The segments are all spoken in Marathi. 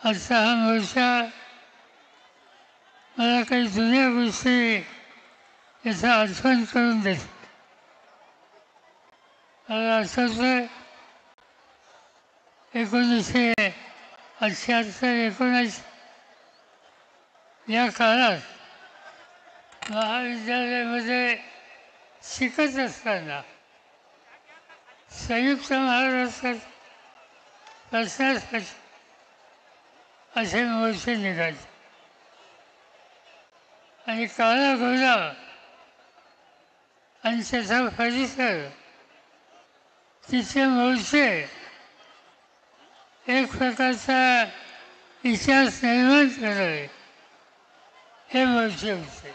आजचा हा मोर्चा मला काही जुन्या गोष्टी याचा आठवण करून देतो. मला आठवतं 1978-19 या काळात महाविद्यालयामध्ये शिकत असताना संयुक्त महाराष्ट्रात प्रश्नासाठी असे मोर्चे निघाले आणि काळा घोडा आणि त्याचा परिसर तिचे मोर्चे एक प्रकारचा इतिहास निर्माण करणारे हे मोर्चे होते.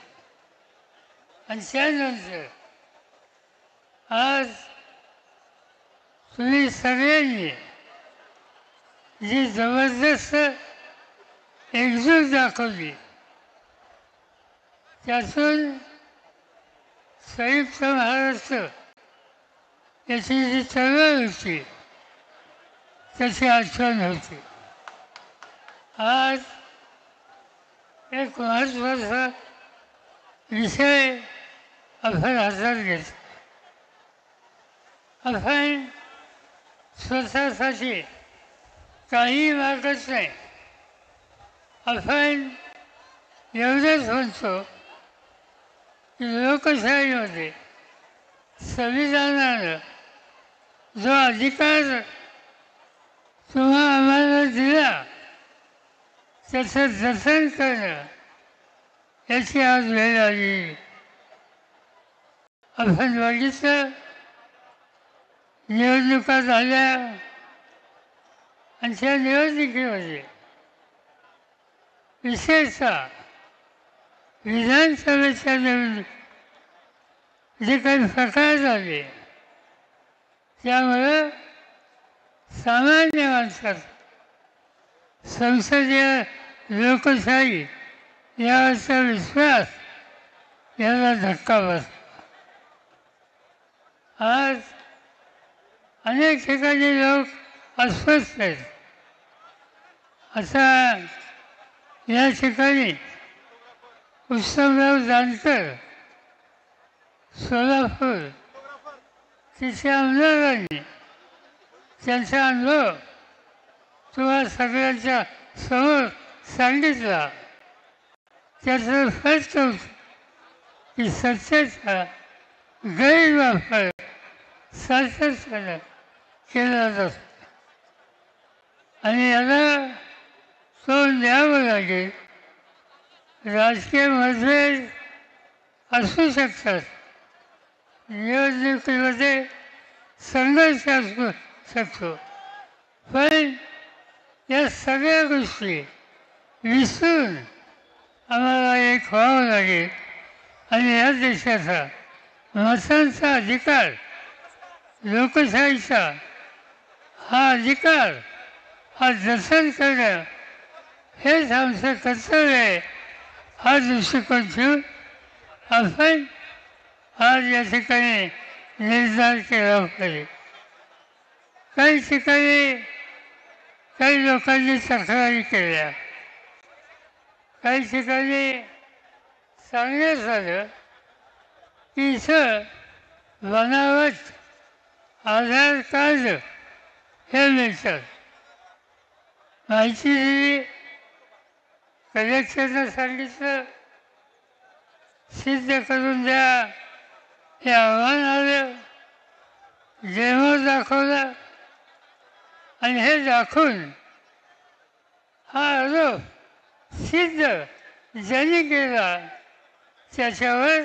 आणि त्यानंतर आज तुम्ही सगळ्यांनी जी जबरदस्त एकजूट दाखवली त्यातून संयुक्त महाराष्ट्र याची जी चळवळ होती त्याची आठवण होती. आज एक महत्त्वाचा विषय आपण हातात घेतो. आपण स्वतःसाठी काही मागत नाही. आपण एवढंच म्हणतो की लोकशाहीमध्ये संविधानानं जो अधिकार तुम्हा आम्हाला दिला त्याचं जतन करणं याची आज वेळ आली. आपण बघितलं निवडणुका झाल्या आणि त्या निवडणुकीमध्ये विशेषतः विधानसभेच्या निवडणूक जे काही प्रकार झाले त्यामुळं सामान्य माणसात संसदीय लोकशाही यावरचा विश्वास याला धक्का बसला. आज अनेक ठिकाणी लोक अस्वस्थ आहेत. आता या ठिकाणी उत्तमराव जानकर सोलापूर तिथे आमदारांनी त्यांचा अनुभव तुम्हा सगळ्यांच्या समोर सांगितला. त्याचं स्पष्ट होतं की सत्तेचा गैरवापर सातत्यानं केला जातो आणि याला तोंड द्यावं लागेल. राजकीय मतभेद असू शकतात, निवडणुकीमध्ये संघर्ष असू शकतो, पण या सगळ्या गोष्टी विसरून आम्हाला एक व्हावं लागेल आणि या देशाचा मतांचा अधिकार लोकशाहीचा हा अधिकार हा जतन करणं हेच आमचं कर्तव्य आहे. हा दृष्टिकोन ठेवून आपण आज या ठिकाणी निर्धार केला पाहिजे. काही ठिकाणी काही लोकांनी तक्रारी केल्या, काही ठिकाणी सांगण्यात आलं की इथं बनावट आधार कार्ड हे मिळतात. माहिती दिली, कलेक्टरनं सांगितलं सिद्ध करून द्या, हे आव्हान आलं, डेमो दाखवला आणि हे दाखवून हा आरोप सिद्ध ज्यांनी केला त्याच्यावर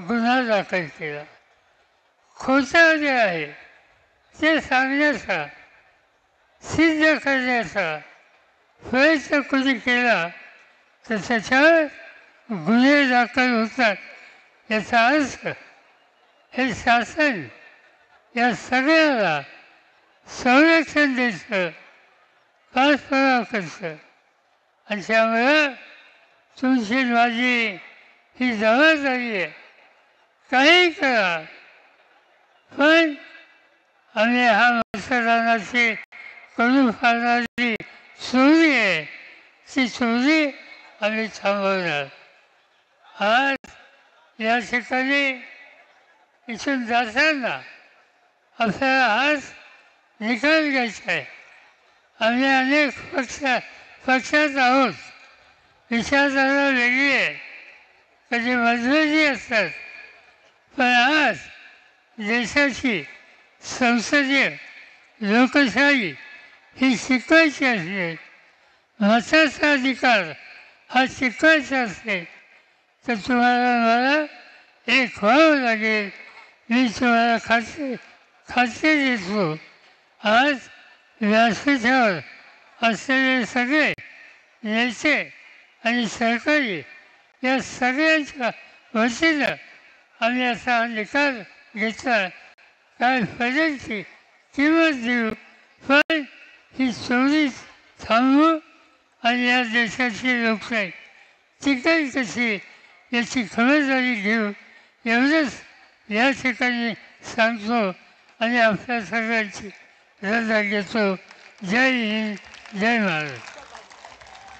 गुन्हा दाखल केला. खोटं जे आहे ते सांगण्याचा सिद्ध करण्याचा प्रयत्न कोणी केला तर त्याच्यावर गुन्हे दाखल होतात. याचा अर्थ हे शासन या सगळ्याला संरक्षण द्यायचं पाठपुरावा करतं आणि त्यामुळं तुमची माझी ही जबाबदारी आहे. काही करा, पण आम्ही हा मतदानाची करून फारणारी सोयी आहे ती चोरी आम्ही थांबवणार. आज या ठिकाणी इथून जाताना आपल्याला आज निकाल घ्यायचा आहे. आम्ही अनेक पक्षात आहोत, विचारधारा वेगळी आहे, कधी मतभेदी असतात, पण आज देशाची संसदीय लोकशाही ही शिकवायची असते, मताचा अधिकार हा शिकवायचा असते, तर तुम्हाला मला एक व्हावं लागेल. मी तुम्हाला खात्री देतो, आज व्यासपीठावर असलेले सगळे नेते आणि सरकारी या सगळ्यांच्या वतीनं आम्ही असा निकाल घेतला. काय पडेलची किंमत देऊ, पण ही चोरी थांबवू आणि या देशाची लोकशाही टिकेल कशी याची खबरदारी घेऊ, एवढंच या ठिकाणी सांगतो आणि आपल्या सगळ्यांची रजा घेतो. जय हिंद, जय महाराष्ट्र.